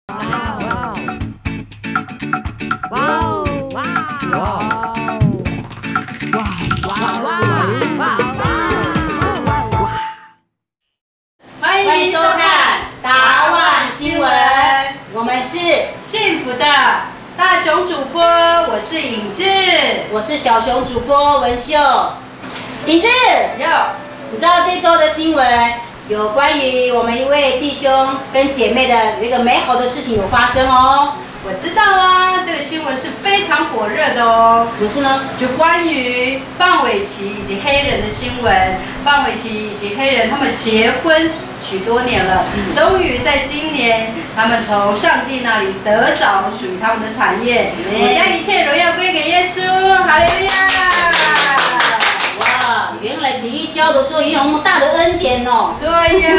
欢迎收看达万新闻，我们是幸福的大熊主播，我是颖智，我是小熊主播文秀。颖智，你知道这周的新闻有关于我们一位弟兄跟姐妹的有一个美好的事情有发生哦。我知道啊，这个新闻是非常火热的哦。什么事呢？就关于范玮琪以及黑人的新闻。范玮琪以及黑人他们结婚许多年了，终于在今年，他们从上帝那里得着属于他们的产业。我将一切荣耀归给耶稣，哈利路亚！哇，原来第一交的时候也有那么大的恩典哦。对呀，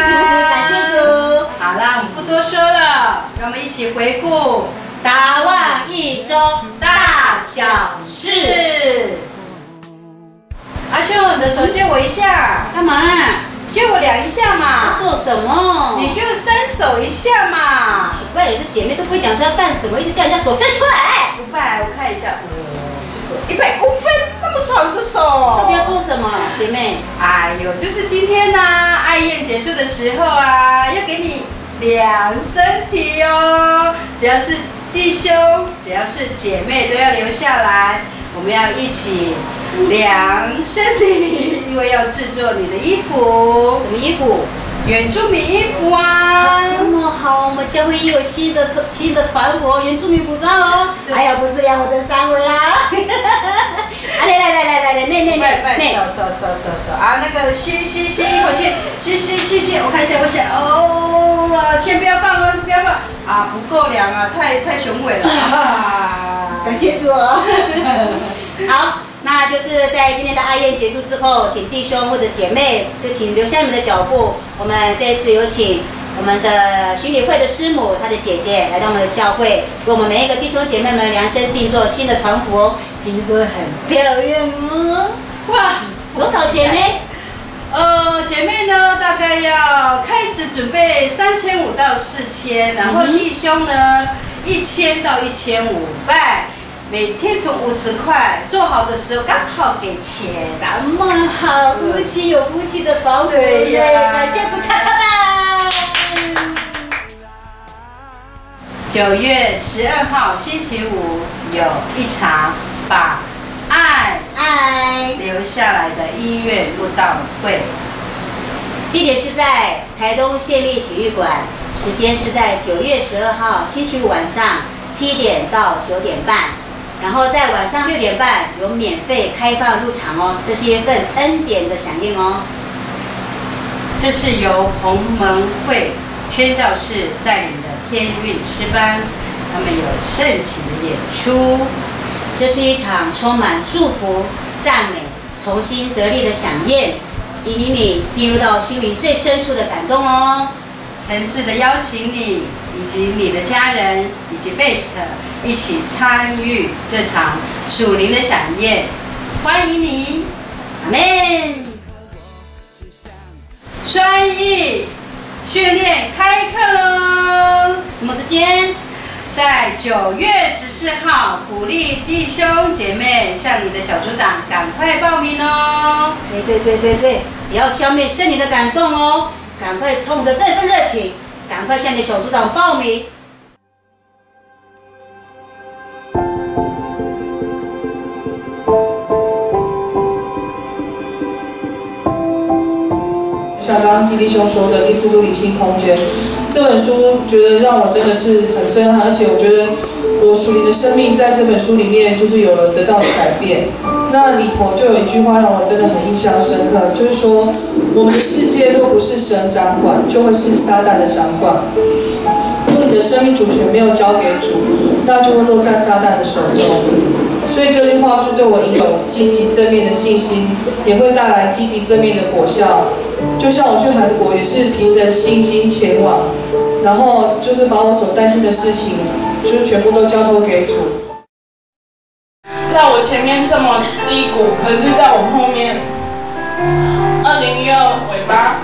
感谢主。好啦，我们不多说了，让我们一起回顾达万一周大小事。阿秋，你的手借我一下。干嘛？借我量一下嘛。要做什么？你就伸手一下嘛。奇怪了，这姐妹都不会讲说要干什么，一直叫人家手伸出来。500，我看一下。这个100公分，那么长的手。到底要做什么，姐妹？哎呦，就是今天呢、爱宴结束的时候啊，要给你量身体哦。只要是弟兄，只要是姐妹，都要留下来。我们要一起量身体，因为要制作你的衣服。什么衣服？原住民衣服啊。那么好，我们教会也有新的团服，原住民服装哦。哎呀，不是量我的三围啦。来，内。手啊，那个吸一口气，吸，我看一下，哦，先不要放哦，不要放啊，不够量啊，太雄伟了。感谢主哦。好，那就是在今天的爱宴结束之后，请弟兄或者姐妹就请留下你们的脚步。我们这一次有请我们的巡礼会的师母，她的姐姐来到我们的教会，为我们每一个弟兄姐妹们量身定做新的团服哦，听说很漂亮哦。哇，多少钱呢？姐妹呢，大概要开始准备3500到4000，然后弟兄呢1000到1500。每天从50块，做好的时候刚好给钱。那么好，夫妻有夫妻的团服，对呀，感谢主，唱吧。9月12号星期五有一场把爱留下来的音乐布道会，地点是在台东县立体育馆，时间是在9月12号星期五晚上7点到9点半。然后在晚上6点半有免费开放入场哦，这是一份恩典的响应哦。这是由鸿门会宣教士带领的天韵诗班，他们有盛情的演出。这是一场充满祝福、赞美、重新得力的飨宴，引领你进入到心灵最深处的感动哦。诚挚的邀请你以及你的家人以及 Best 一起参与这场属灵的飨宴，欢迎你，阿们。专一训练开课喽！什么时间？在9月14号，鼓励弟兄姐妹向你的小组长赶快报名哦！对，也要消灭圣灵的感动哦，赶快冲着这份热情，赶快向你的小组长报名。像刚刚基弟兄说的《第4度理性空间》这本书，觉得让我真的是很震撼，而且我觉得我属灵的生命在这本书里面就是有了得到的改变。那里头就有一句话让我真的很印象深刻，就是说我们的世界若不是神掌管，就会是撒旦的掌管。如果你的生命主权没有交给主，那就会落在撒旦的手中。所以这句话就对我引有积极正面的信心，也会带来积极正面的果效。就像我去韩国也是凭着信心前往，然后就是把我所担心的事情，就全部都交托给主。在我前面这么低谷，可是在我后面，2012尾巴，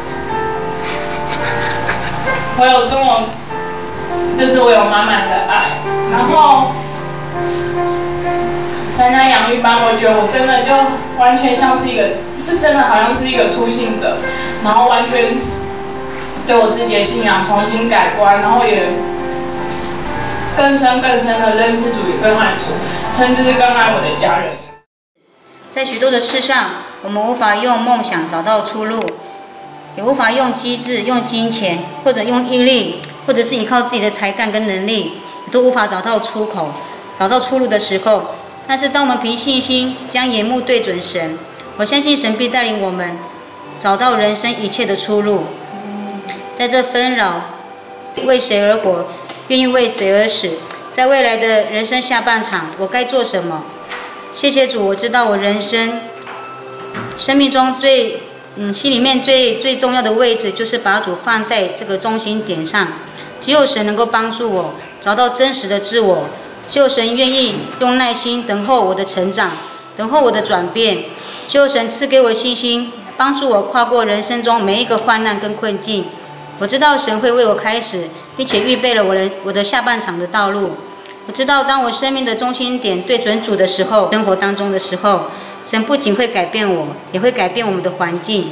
我有这么就是我有满满的爱。然后参加养育班，我觉得我真的就完全像是一个，就真的好像是一个初信者，然后完全对我自己的信仰重新改观，然后也更深的认识主，也更爱主，甚至是更爱我的家人。在许多的事上，我们无法用梦想找到出路，也无法用机智、用金钱，或者用毅力，或者是依靠自己的才干跟能力，都无法找到出口、找到出路的时候。但是，当我们凭信心将眼目对准神，我相信神必带领我们找到人生一切的出路。在这纷扰，为谁而活，愿意为谁而死，在未来的人生下半场，我该做什么？谢谢主，我知道我生命中心里面最重要的位置，就是把主放在这个中心点上。只有神能够帮助我找到真实的自我，只有神愿意用耐心等候我的成长，等候我的转变。只有神赐给我信心，帮助我跨过人生中每一个患难跟困境。我知道神会为我开始，并且预备了我的下半场的道路。我知道，当我生命的中心点对准主的时候，生活当中的时候，神不仅会改变我，也会改变我们的环境，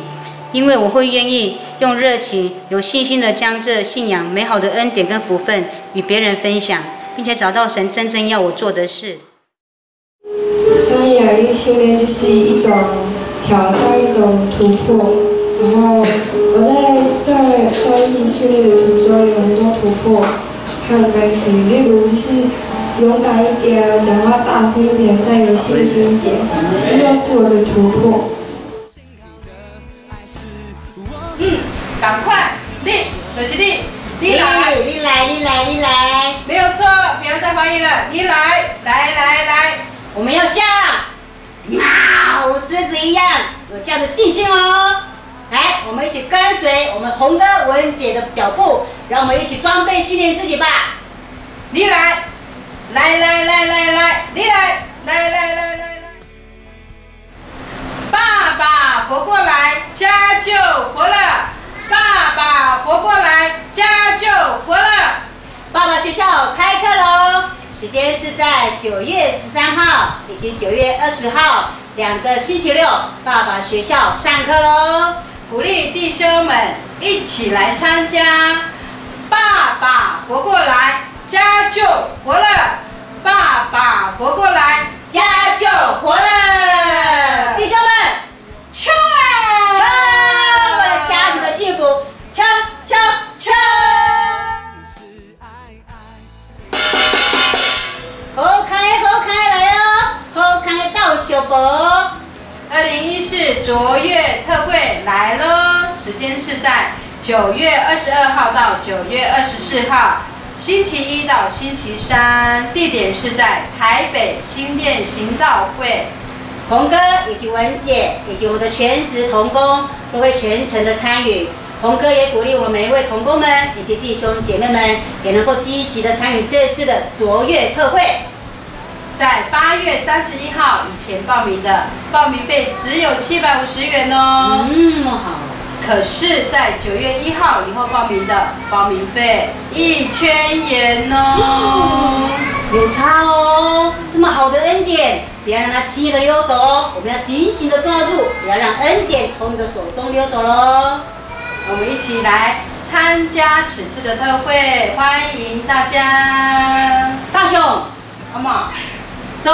因为我会愿意用热情、有信心的将这信仰美好的恩典跟福分与别人分享，并且找到神真正要我做的事。所以养育训练就是一种挑战，一种突破。然后我在上育训练的途中有很多突破。很担心，例如就是勇敢一点，讲话大声一点，再有信心一点，这就是我的突破。赶快，就是你来，你来，没有错，不要再怀疑了，你来，我们要像狮子一样有这样的信心哦。来，我们一起跟随我们红哥、文姐的脚步，让我们一起装备训练自己吧。你来，你来，爸爸活过来，家就活了。爸爸活过来，家就活了。爸爸学校开课喽，时间是在9月13号以及9月20号2个星期六，爸爸学校上课喽。鼓励弟兄们一起来参加。爸爸活过来，家就活了。爸爸活过来，家就活了。弟兄们，冲啊！冲！为了家庭的幸福，冲！好开来哦，好开到小宝。2014卓越特会来咯，时间是在9月22号到9月24号，星期一到星期三，地点是在台北新店行道会。红哥以及文姐以及我们的全职同工都会全程的参与。红哥也鼓励我们每一位同工们以及弟兄姐妹们，也能够积极的参与这次的卓越特会。在8月31号以前报名的，报名费只有750元哦。好。可是，在9月1号以后报名的，报名费1000元哦。有差哦，这么好的恩典，不要让它轻易的溜走哦，我们要紧紧的抓住，不要让恩典从你的手中溜走喽。我们一起来参加此次的特会，欢迎大家。大雄，好吗？走，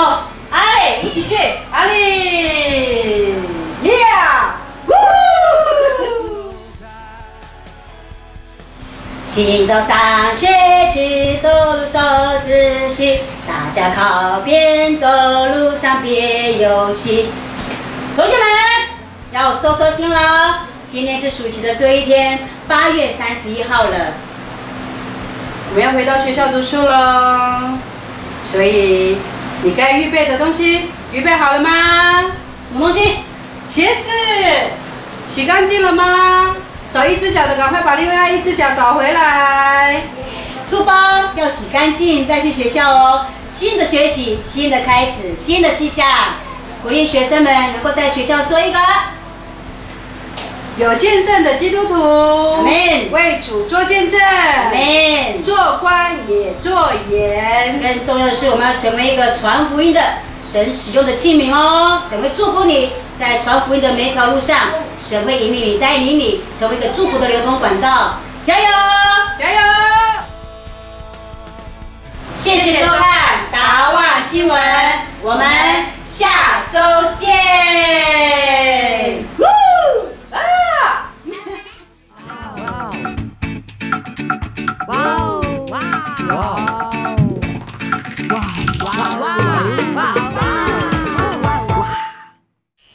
阿里一起去，阿里，呀！清早上学去，走路手仔细，大家靠边走，路上别游戏。同学们要收收心了，今天是暑期的最后一天，8月31号了。我们要回到学校读书了，所以你该预备的东西预备好了吗？什么东西？鞋子洗干净了吗？少一只脚的赶快把另外一只脚找回来。书包要洗干净再去学校哦。新的学期，新的开始，新的气象，鼓励学生们能够在学校做一个有见证的基督徒， Amen 为主做见证， Amen 做官也做盐。更重要的是，我们要成为一个传福音的神使用的器皿哦。神会祝福你在传福音的每一条路上，神会引领你、带领你，成为一个祝福的流通管道。加油！加油！谢谢收看达旺新闻，我们下周见。哇！哇哦！哇！